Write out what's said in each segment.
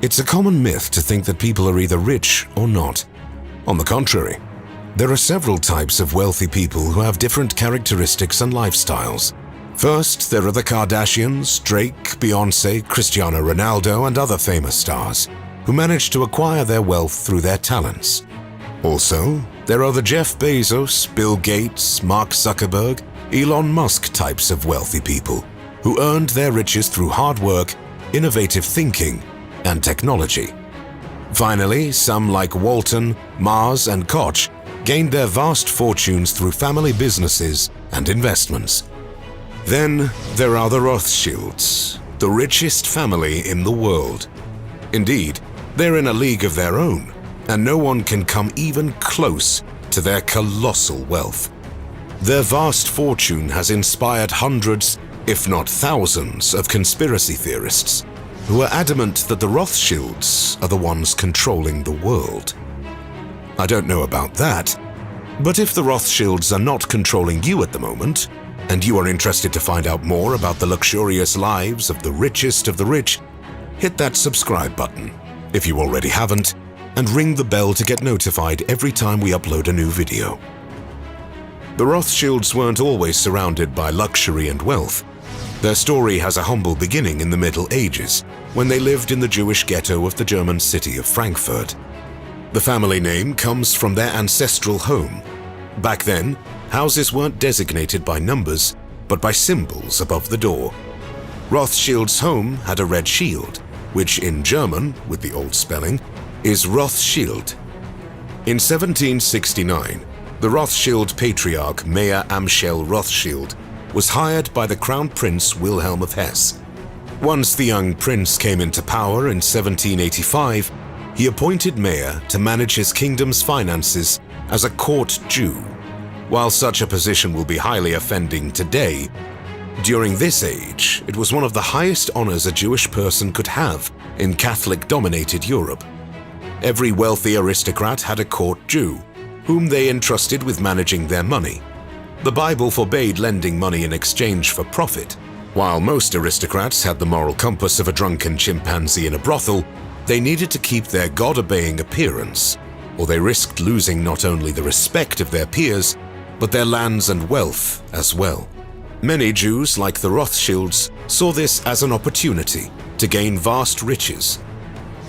It's a common myth to think that people are either rich or not. On the contrary, there are several types of wealthy people who have different characteristics and lifestyles. First, there are the Kardashians, Drake, Beyonce, Cristiano Ronaldo, and other famous stars, who managed to acquire their wealth through their talents. Also, there are the Jeff Bezos, Bill Gates, Mark Zuckerberg, Elon Musk types of wealthy people, who earned their riches through hard work, innovative thinking, and technology. Finally, some like Walton, Mars, and Koch gained their vast fortunes through family businesses and investments. Then there are the Rothschilds, the richest family in the world. Indeed, they're in a league of their own, and no one can come even close to their colossal wealth. Their vast fortune has inspired hundreds, if not thousands, of conspiracy theorists who are adamant that the Rothschilds are the ones controlling the world. I don't know about that, but if the Rothschilds are not controlling you at the moment, and you are interested to find out more about the luxurious lives of the richest of the rich, hit that subscribe button if you already haven't, and ring the bell to get notified every time we upload a new video. The Rothschilds weren't always surrounded by luxury and wealth. Their story has a humble beginning in the Middle Ages, when they lived in the Jewish ghetto of the German city of Frankfurt. The family name comes from their ancestral home. Back then, houses weren't designated by numbers, but by symbols above the door. Rothschild's home had a red shield, which in German, with the old spelling, is Rothschild. In 1769, the Rothschild patriarch Mayer Amschel Rothschild was hired by the Crown Prince Wilhelm of Hesse. Once the young prince came into power in 1785, he appointed Mayer to manage his kingdom's finances as a court Jew. While such a position will be highly offending today, during this age, it was one of the highest honors a Jewish person could have in Catholic-dominated Europe. Every wealthy aristocrat had a court Jew, whom they entrusted with managing their money. The Bible forbade lending money in exchange for profit. While most aristocrats had the moral compass of a drunken chimpanzee in a brothel, they needed to keep their God-obeying appearance, or they risked losing not only the respect of their peers, but their lands and wealth as well. Many Jews, like the Rothschilds, saw this as an opportunity to gain vast riches.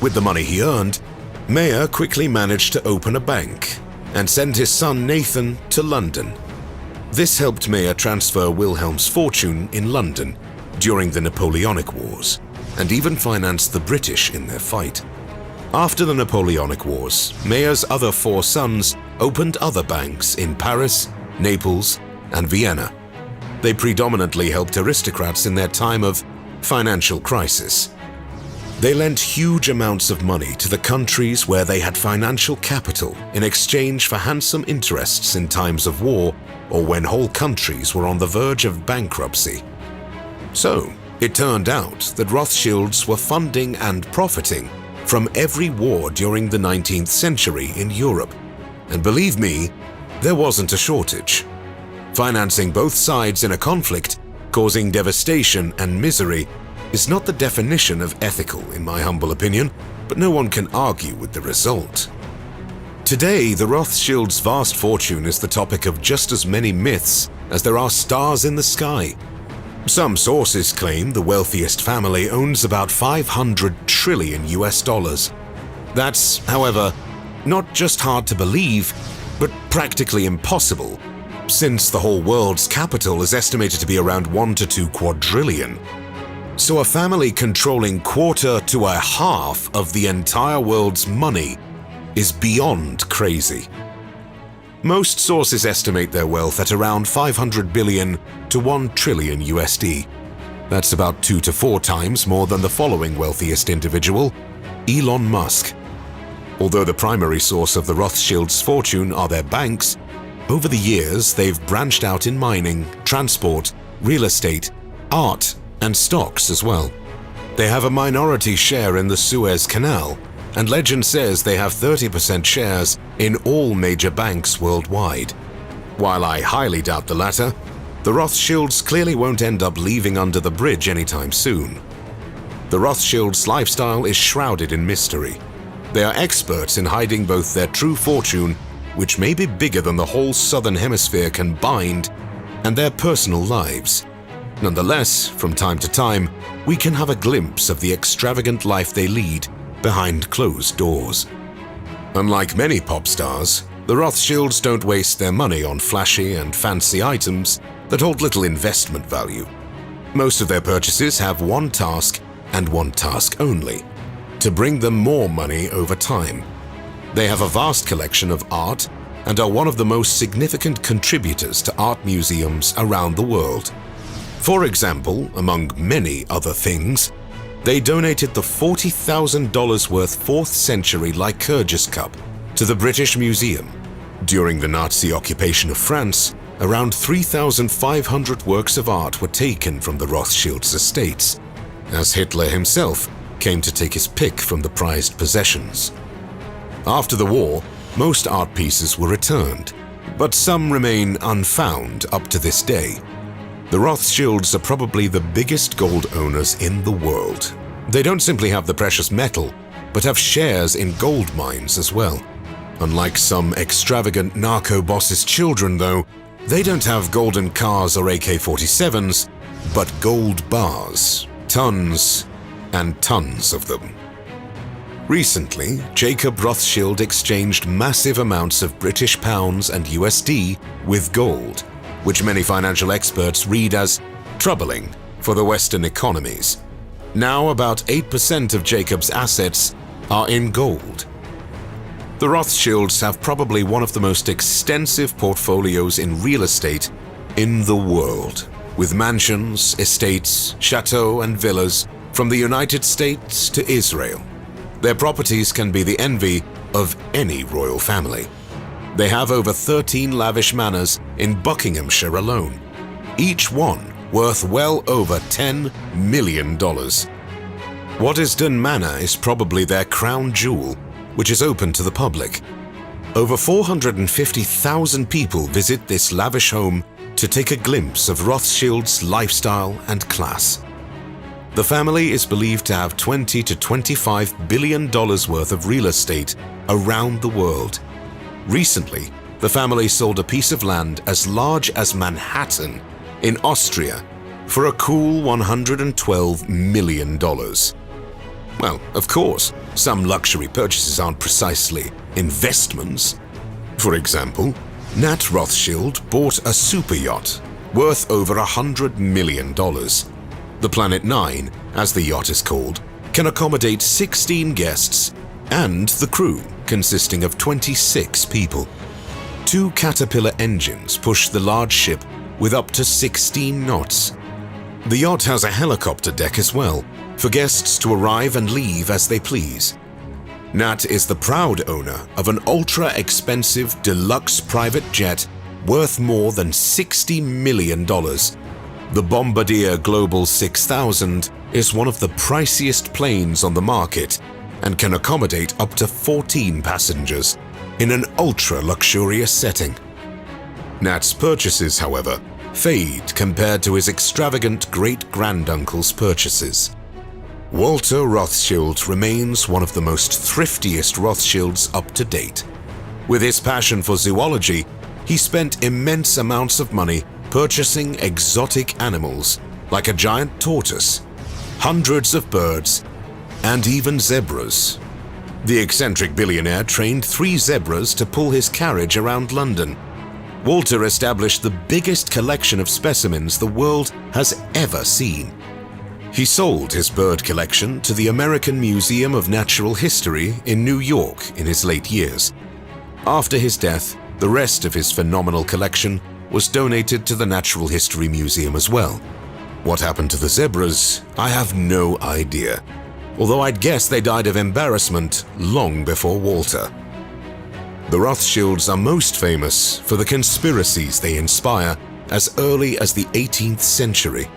With the money he earned, Mayer quickly managed to open a bank and send his son Nathan to London. This helped Mayer transfer Wilhelm's fortune in London during the Napoleonic Wars, and even financed the British in their fight. After the Napoleonic Wars, Mayer's other 4 sons opened other banks in Paris, Naples, and Vienna. They predominantly helped aristocrats in their time of financial crisis. They lent huge amounts of money to the countries where they had financial capital in exchange for handsome interests in times of war or when whole countries were on the verge of bankruptcy. So, it turned out that Rothschilds were funding and profiting from every war during the 19th century in Europe. And believe me, there wasn't a shortage. Financing both sides in a conflict, causing devastation and misery, is not the definition of ethical, in my humble opinion, but no one can argue with the result. Today, the Rothschilds' vast fortune is the topic of just as many myths as there are stars in the sky. Some sources claim the wealthiest family owns about $500 trillion US. That's, however, not just hard to believe, but practically impossible, since the whole world's capital is estimated to be around 1 to 2 quadrillion. So a family controlling quarter to a half of the entire world's money is beyond crazy. Most sources estimate their wealth at around 500 billion to 1 trillion USD. That's about 2 to 4 times more than the following wealthiest individual, Elon Musk. Although the primary source of the Rothschilds' fortune are their banks, over the years they've branched out in mining, transport, real estate, art, and stocks as well. They have a minority share in the Suez Canal, and legend says they have 30% shares in all major banks worldwide. While I highly doubt the latter, the Rothschilds clearly won't end up leaving under the bridge anytime soon. The Rothschilds' lifestyle is shrouded in mystery. They are experts in hiding both their true fortune, which may be bigger than the whole Southern Hemisphere combined, and their personal lives. Nonetheless, from time to time, we can have a glimpse of the extravagant life they lead behind closed doors. Unlike many pop stars, the Rothschilds don't waste their money on flashy and fancy items that hold little investment value. Most of their purchases have one task and one task only: to bring them more money over time. They have a vast collection of art and are one of the most significant contributors to art museums around the world. For example, among many other things, they donated the $40,000 worth 4th century Lycurgus cup to the British Museum. During the Nazi occupation of France, around 3,500 works of art were taken from the Rothschilds' estates, as Hitler himself came to take his pick from the prized possessions. After the war, most art pieces were returned, but some remain unfound up to this day. The Rothschilds are probably the biggest gold owners in the world. They don't simply have the precious metal, but have shares in gold mines as well. Unlike some extravagant narco bosses' children, though, they don't have golden cars or AK-47s, but gold bars, tons and tons of them. Recently, Jacob Rothschild exchanged massive amounts of British pounds and USD with gold, which many financial experts read as troubling for the Western economies. Now about 8% of Jacob's assets are in gold. The Rothschilds have probably one of the most extensive portfolios in real estate in the world, with mansions, estates, chateaux and villas from the United States to Israel. Their properties can be the envy of any royal family. They have over 13 lavish manors in Buckinghamshire alone, each one worth well over $10 million. Waddesdon Manor is probably their crown jewel, which is open to the public. Over 450,000 people visit this lavish home to take a glimpse of Rothschild's lifestyle and class. The family is believed to have $20 to $25 billion worth of real estate around the world. Recently, the family sold a piece of land as large as Manhattan in Austria for a cool $112 million. Well, of course, some luxury purchases aren't precisely investments. For example, Nat Rothschild bought a super yacht worth over $100 million. The Planet 9, as the yacht is called, can accommodate 16 guests and the crew, consisting of 26 people. 2 Caterpillar engines push the large ship with up to 16 knots. The yacht has a helicopter deck as well, for guests to arrive and leave as they please. Nat is the proud owner of an ultra-expensive deluxe private jet worth more than $60 million. The Bombardier Global 6000 is one of the priciest planes on the market and can accommodate up to 14 passengers in an ultra-luxurious setting. Nat's purchases, however, fade compared to his extravagant great-granduncle's purchases. Walter Rothschild remains one of the most thriftiest Rothschilds up to date. With his passion for zoology, he spent immense amounts of money purchasing exotic animals like a giant tortoise, hundreds of birds, and even zebras. The eccentric billionaire trained 3 zebras to pull his carriage around London. Walter established the biggest collection of specimens the world has ever seen. He sold his bird collection to the American Museum of Natural History in New York in his late years. After his death, the rest of his phenomenal collection was donated to the Natural History Museum as well. What happened to the zebras, I have no idea, although I'd guess they died of embarrassment long before Walter. The Rothschilds are most famous for the conspiracies they inspire as early as the 18th century.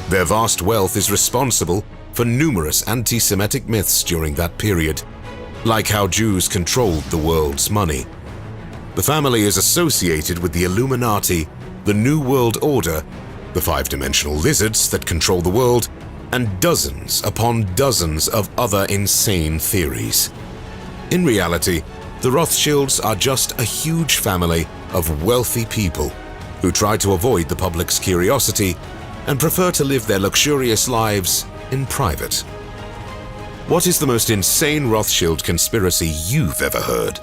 Their vast wealth is responsible for numerous anti-Semitic myths during that period, like how Jews controlled the world's money. The family is associated with the Illuminati, the New World Order, the 5-dimensional lizards that control the world, and dozens upon dozens of other insane theories. In reality, the Rothschilds are just a huge family of wealthy people who try to avoid the public's curiosity and prefer to live their luxurious lives in private. What is the most insane Rothschild conspiracy you've ever heard?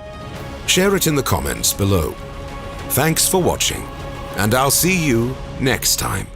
Share it in the comments below. Thanks for watching, and I'll see you next time.